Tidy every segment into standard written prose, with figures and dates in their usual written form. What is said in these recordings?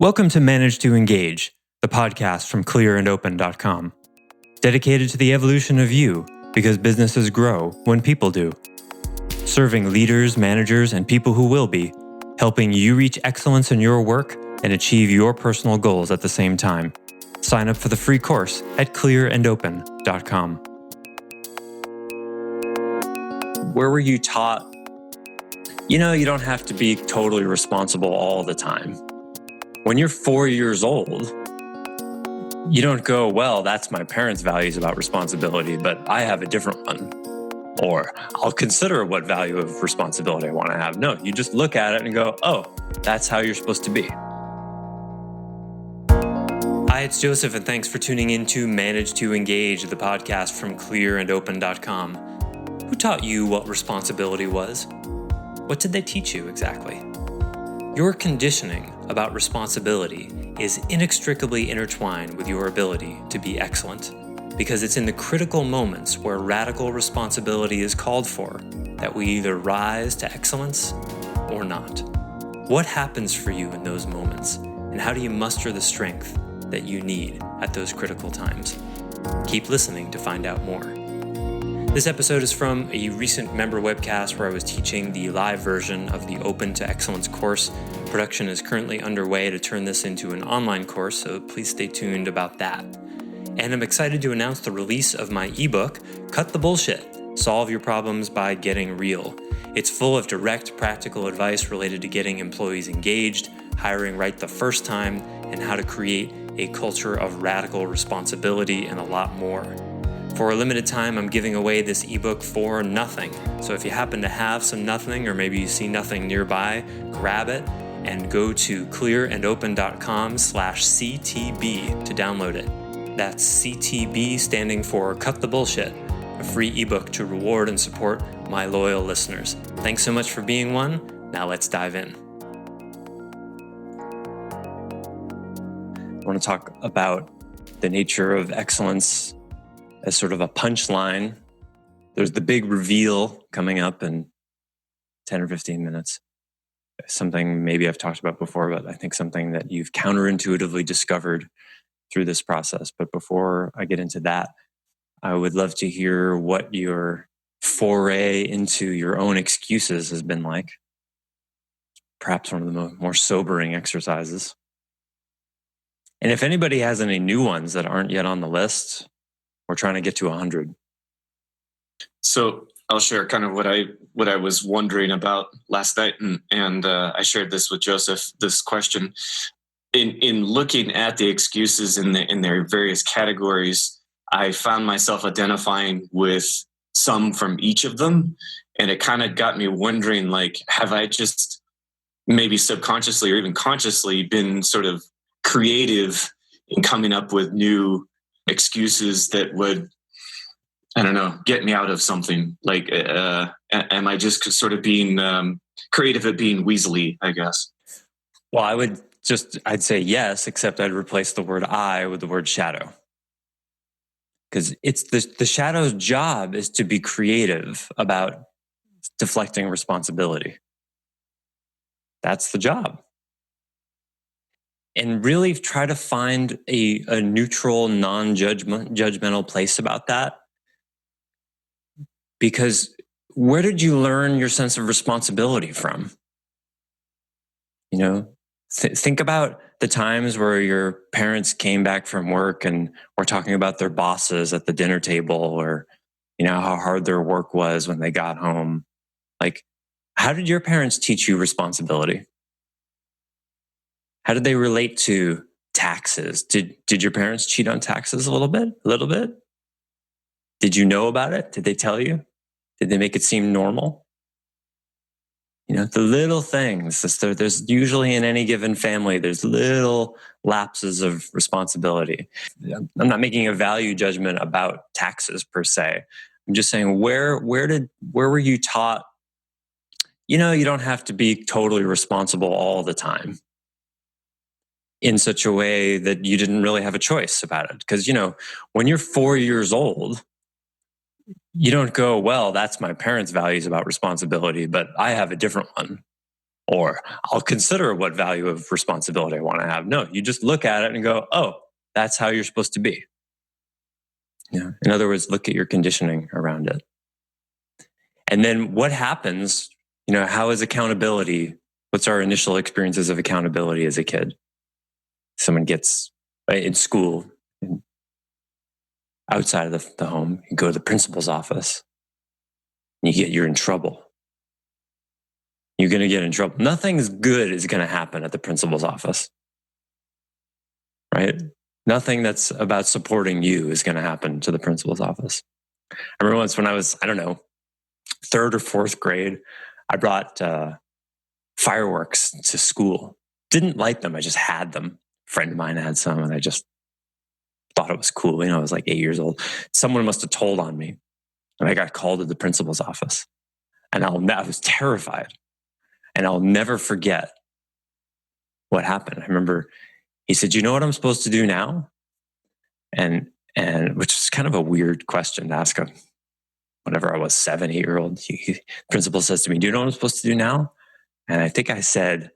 Welcome to Manage to Engage, the podcast from clearandopen.com, dedicated to the evolution of you because businesses grow when people do. Serving leaders, managers, and people who will be, helping you reach excellence in your work and achieve your personal goals at the same time. Sign up for the free course at clearandopen.com. Where were you taught, you don't have to be totally responsible all the time? When you're 4 years old, you don't go, well, that's my parents' values about responsibility, but I have a different one. Or I'll consider what value of responsibility I want to have. No, you just look at it and go, oh, that's how you're supposed to be. Hi, it's Joseph, and thanks for tuning in to Manage to Engage, the podcast from clearandopen.com. Who taught you what responsibility was? What did they teach you exactly? Your conditioning about responsibility is inextricably intertwined with your ability to be excellent, because it's in the critical moments where radical responsibility is called for that we either rise to excellence or not. What happens for you in those moments, and how do you muster the strength that you need at those critical times? Keep listening to find out more. This episode is from a recent member webcast where I was teaching the live version of the Open to Excellence course. Production is currently underway to turn this into an online course, so please stay tuned about that. And I'm excited to announce the release of my ebook, Cut the Bullshit, Solve Your Problems by Getting Real. It's full of direct, practical advice related to getting employees engaged, hiring right the first time, and how to create a culture of radical responsibility and a lot more. For a limited time, I'm giving away this ebook for nothing. So if you happen to have some nothing, or maybe you see nothing nearby, grab it and go to clearandopen.com/CTB to download it. That's CTB standing for Cut the Bullshit, a free ebook to reward and support my loyal listeners. Thanks so much for being one. Now let's dive in. I want to talk about the nature of excellence as sort of a punchline. There's the big reveal coming up in 10 or 15 minutes. Something maybe I've talked about before, but I think something that you've counterintuitively discovered through this process. But before I get into that, I would love to hear what your foray into your own excuses has been like. Perhaps one of the more sobering exercises. And if anybody has any new ones that aren't yet on the list, we're trying to get to 100. So I'll share kind of what I was wondering about last night, and I shared this with Joseph. This question, in looking at the excuses in their various categories, I found myself identifying with some from each of them, and it kind of got me wondering, like, have I just maybe subconsciously or even consciously been sort of creative in coming up with new excuses that would, I don't know, get me out of something? Like, am I just sort of being creative at being weaselly, I guess? Well, I'd say yes, except I'd replace the word I with the word shadow. Because it's the shadow's job is to be creative about deflecting responsibility. That's the job. And really try to find a neutral, non-judgmental place about that. Because where did you learn your sense of responsibility from? Think about the times where your parents came back from work and were talking about their bosses at the dinner table, or, how hard their work was when they got home. Like, how did your parents teach you responsibility? How did they relate to taxes? Did your parents cheat on taxes a little bit? Did you know about it? Did they tell you? Did they make it seem normal? The little things. There's usually in any given family, there's little lapses of responsibility. I'm not making a value judgment about taxes per se. I'm just saying, where were you taught, you don't have to be totally responsible all the time, in such a way that you didn't really have a choice about it? Because, when you're 4 years old, you don't go, well, that's my parents' values about responsibility, but I have a different one. or I'll consider what value of responsibility I want to have. No, you just look at it and go, oh, that's how you're supposed to be. Yeah. In other words, look at your conditioning around it. And then what happens, how is accountability? What's our initial experiences of accountability as a kid? Someone gets in school, outside of the home, you go to the principal's office, and you're in trouble. You're going to get in trouble. Nothing's good is going to happen at the principal's office, right? Nothing that's about supporting you is going to happen to the principal's office. I remember once when I was, third or fourth grade, I brought fireworks to school. Didn't light them. I just had them. A friend of mine had some, and I just thought it was cool. I was like 8 years old. Someone must have told on me, and I got called to the principal's office. And I was terrified. And I'll never forget what happened. I remember he said, "You know what I'm supposed to do now?" And which is kind of a weird question to ask whenever I was 7, 8-year-old. The principal says to me, "Do you know what I'm supposed to do now?" And I think I said,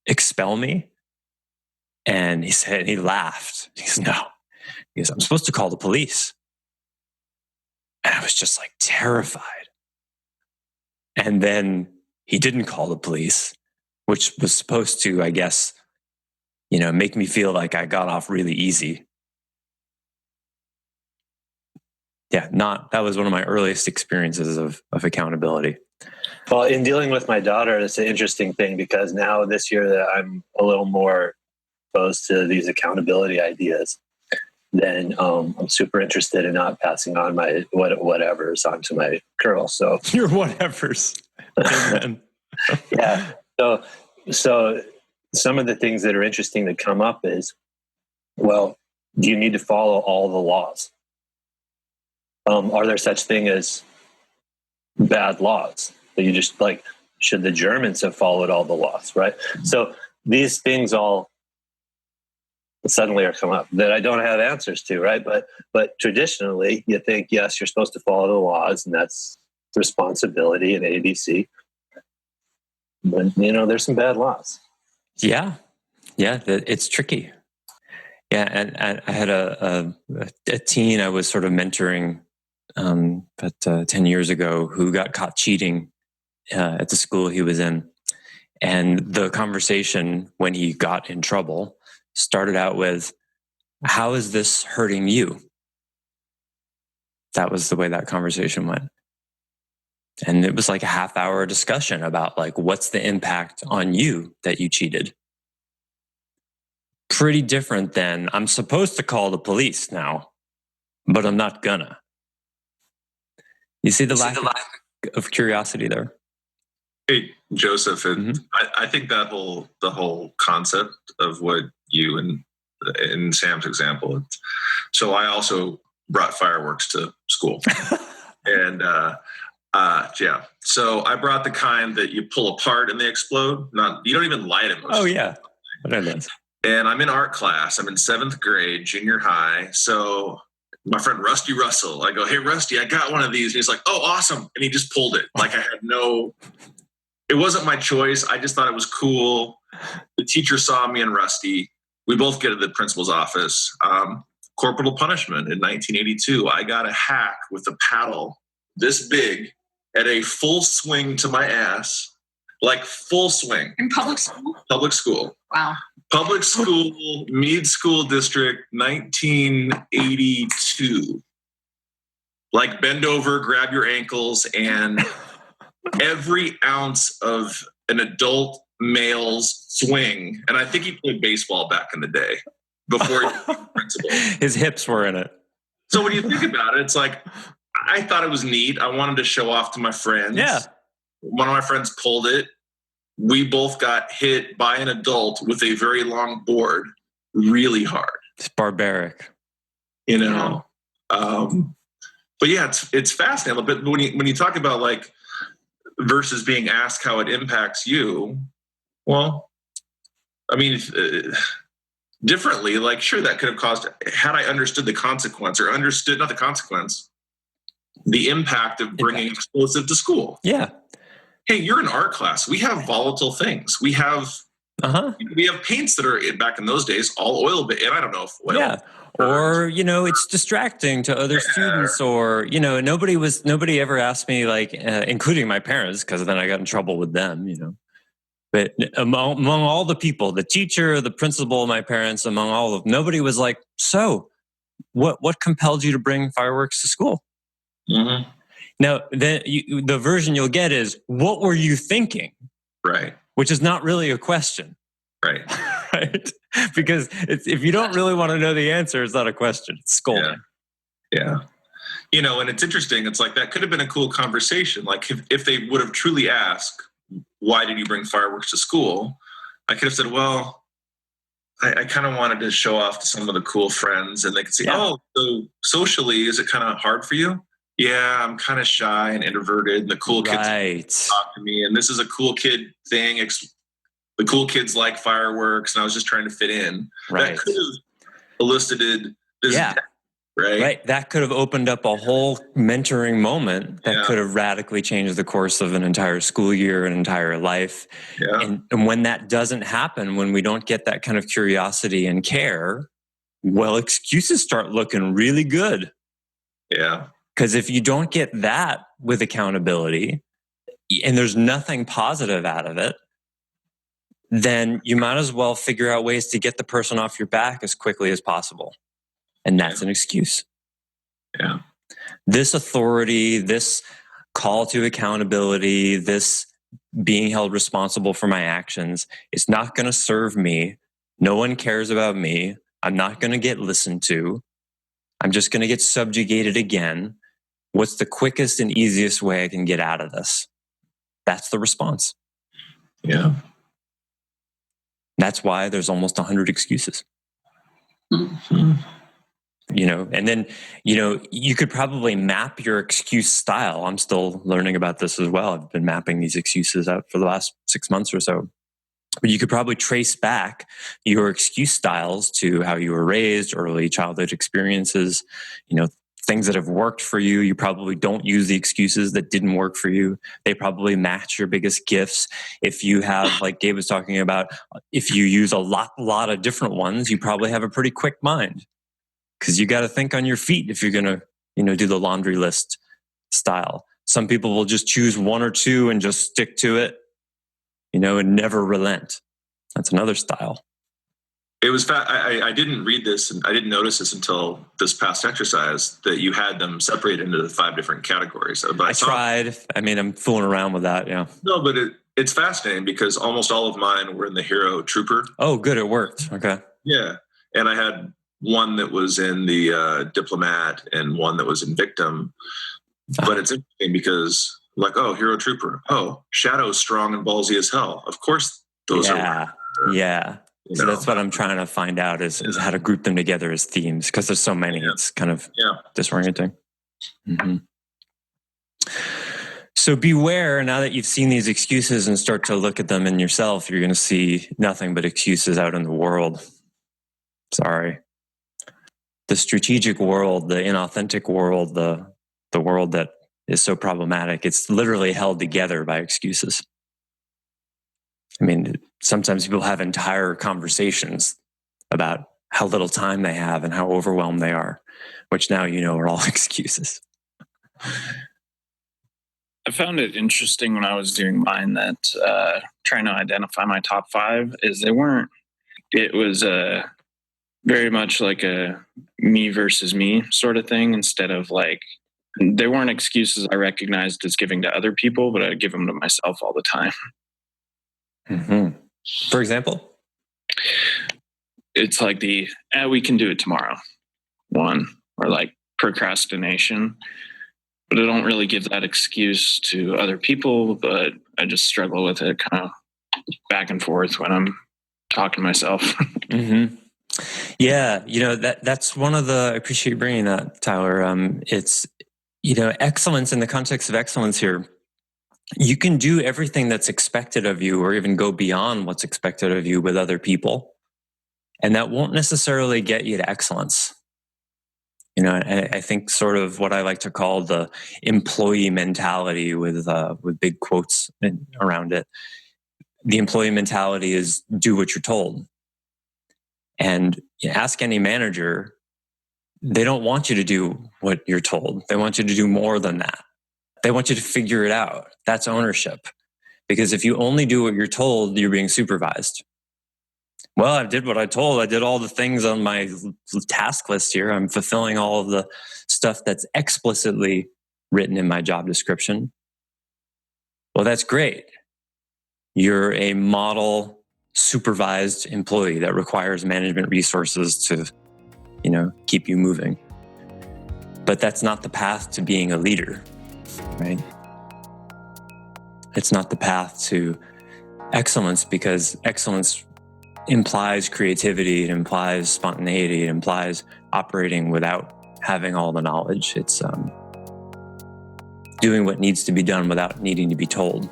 "Expel me." And he laughed. He says, "No." He goes, "I'm supposed to call the police." And I was just like terrified. And then he didn't call the police, which was supposed to, I guess, make me feel like I got off really easy. Yeah, that was one of my earliest experiences of accountability. Well, in dealing with my daughter, it's an interesting thing because now this year that I'm a little more exposed to these accountability ideas, then I'm super interested in not passing on my whatevers onto my girl. So your whatevers. Amen. Yeah. So some of the things that are interesting that come up is, well, do you need to follow all the laws? Are there such thing as bad laws that you just like? Should the Germans have followed all the laws, right? So these things all suddenly are come up that I don't have answers to, right? But traditionally, you think, yes, you're supposed to follow the laws, and that's responsibility and ABC. But there's some bad laws. Yeah, it's tricky. Yeah, and I had a teen I was sort of mentoring about 10 years ago who got caught cheating at the school he was in. And the conversation when he got in trouble started out with, "How is this hurting you?" That was the way that conversation went. And it was like a half-hour discussion about like, what's the impact on you that you cheated? Pretty different than, "I'm supposed to call the police now, but I'm not gonna." You see the lack of curiosity there? Hey, Joseph, I think the whole concept of what you and in Sam's example. So I also brought fireworks to school, and yeah. So I brought the kind that you pull apart and they explode. You don't even light them. Oh yeah, what are those? And I'm in art class. I'm in 7th grade, junior high. So my friend Rusty Russell, I go, "Hey Rusty, I got one of these." And he's like, "Oh, awesome!" And he just pulled it. Like it wasn't my choice. I just thought it was cool. The teacher saw me and Rusty. We both get to the principal's office. Corporal punishment in 1982. I got a hack with a paddle this big at a full swing to my ass, like full swing. In public school? Public school. Wow. Public school, Meade School District, 1982. Like bend over, grab your ankles, and every ounce of an adult male's swing. And I think he played baseball back in the day before he was principal. His hips were in it. So when you think about it, it's like, I thought it was neat. I wanted to show off to my friends. Yeah. One of my friends pulled it. We both got hit by an adult with a very long board really hard. It's barbaric. But yeah, it's fascinating. But when you talk about like versus being asked how it impacts you, well, I mean, differently, like sure, that could have caused, had I understood the consequence or understood, not the consequence, the impact of bringing explosive to school. Yeah. hey, you're in art class. We have volatile things. We have paints that are back in those days all oil, and I don't know if oil. Yeah. Or, it's distracting to other students, or, nobody ever asked me, like, including my parents, because then I got in trouble with them, But among all the people, the teacher, the principal, my parents, among all of them, nobody was like, so what compelled you to bring fireworks to school? Mm-hmm. Now, then the version you'll get is, what were you thinking? Right. Which is not really a question. Right. Right. Because if you don't really want to know the answer, it's not a question. It's scolding. Yeah. And it's interesting. It's like, that could have been a cool conversation. Like if they would have truly asked, why did you bring fireworks to school? I could have said, well, I kind of wanted to show off to some of the cool friends, and they could say, oh, so socially, is it kind of hard for you? Yeah, I'm kind of shy and introverted, and the cool kids talk to me, and this is a cool kid thing. The cool kids like fireworks, and I was just trying to fit in. Right. That could have elicited this. Yeah. Right. That could have opened up a whole mentoring moment that could have radically changed the course of an entire school year, an entire life. Yeah. And when that doesn't happen, when we don't get that kind of curiosity and care, well, excuses start looking really good. Yeah. Because if you don't get that with accountability, and there's nothing positive out of it, then you might as well figure out ways to get the person off your back as quickly as possible. And that's an excuse. Yeah. This authority, this call to accountability, this being held responsible for my actions, it's not going to serve me. No one cares about me. I'm not going to get listened to. I'm just going to get subjugated again. What's the quickest and easiest way I can get out of this? That's the response. Yeah. That's why there's almost 100 excuses. Mm-hmm. And then, you could probably map your excuse style. I'm still learning about this as well. I've been mapping these excuses out for the last 6 months or so. But you could probably trace back your excuse styles to how you were raised, early childhood experiences, things that have worked for you. You probably don't use the excuses that didn't work for you. They probably match your biggest gifts. If you have, like Gabe was talking about, if you use a lot of different ones, you probably have a pretty quick mind. Because you got to think on your feet if you're going to, do the laundry list style. Some people will just choose one or two and just stick to it, and never relent. That's another style. It was I didn't read this, and I didn't notice this until this past exercise, that you had them separated into the 5 different categories. But I tried. I'm fooling around with that. Yeah. No, but it's fascinating because almost all of mine were in the hero trooper. Oh, good. It worked. Okay. Yeah. And I had one that was in the diplomat and one that was in victim. But it's interesting because, like, oh, hero trooper. Oh, Shadow's strong and ballsy as hell. Of course, those are. Yeah. So that's what I'm trying to find out is how to group them together as themes, because there's so many. Yeah. It's kind of disorienting. Mm-hmm. So beware, now that you've seen these excuses and start to look at them in yourself, you're going to see nothing but excuses out in the world. Sorry. The strategic world, the inauthentic world, the world that is so problematic, it's literally held together by excuses. Sometimes people have entire conversations about how little time they have and how overwhelmed they are, which now are all excuses. I found it interesting when I was doing mine that trying to identify my top 5 is it was very much like a me versus me sort of thing, instead of like, they weren't excuses I recognized as giving to other people, but I give them to myself all the time. Mm-hmm. For example? It's like we can do it tomorrow one, or like procrastination. But I don't really give that excuse to other people, but I just struggle with it kind of back and forth when I'm talking to myself. Mm-hmm. Yeah, that's one of the, I appreciate you bringing that, Tyler. It's, excellence, in the context of excellence here, you can do everything that's expected of you, or even go beyond what's expected of you with other people. And that won't necessarily get you to excellence. I think sort of what I like to call the employee mentality with big quotes around it. The employee mentality is do what you're told. And ask any manager, they don't want you to do what you're told. They want you to do more than that. They want you to figure it out. That's ownership. Because if you only do what you're told, you're being supervised. Well, I did what I told. I did all the things on my task list here. I'm fulfilling all of the stuff that's explicitly written in my job description. Well, that's great. You're a model supervised employee that requires management resources to, keep you moving. But that's not the path to being a leader, right? It's not the path to excellence, because excellence implies creativity, it implies spontaneity, it implies operating without having all the knowledge. It's doing what needs to be done without needing to be told.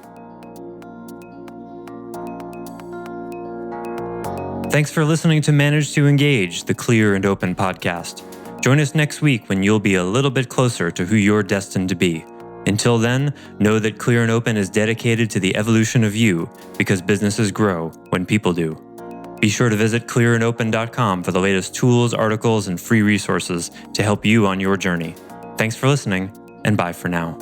Thanks for listening to Manage to Engage, the Clear and Open podcast. Join us next week when you'll be a little bit closer to who you're destined to be. Until then, know that Clear and Open is dedicated to the evolution of you, because businesses grow when people do. Be sure to visit clearandopen.com for the latest tools, articles, and free resources to help you on your journey. Thanks for listening, and bye for now.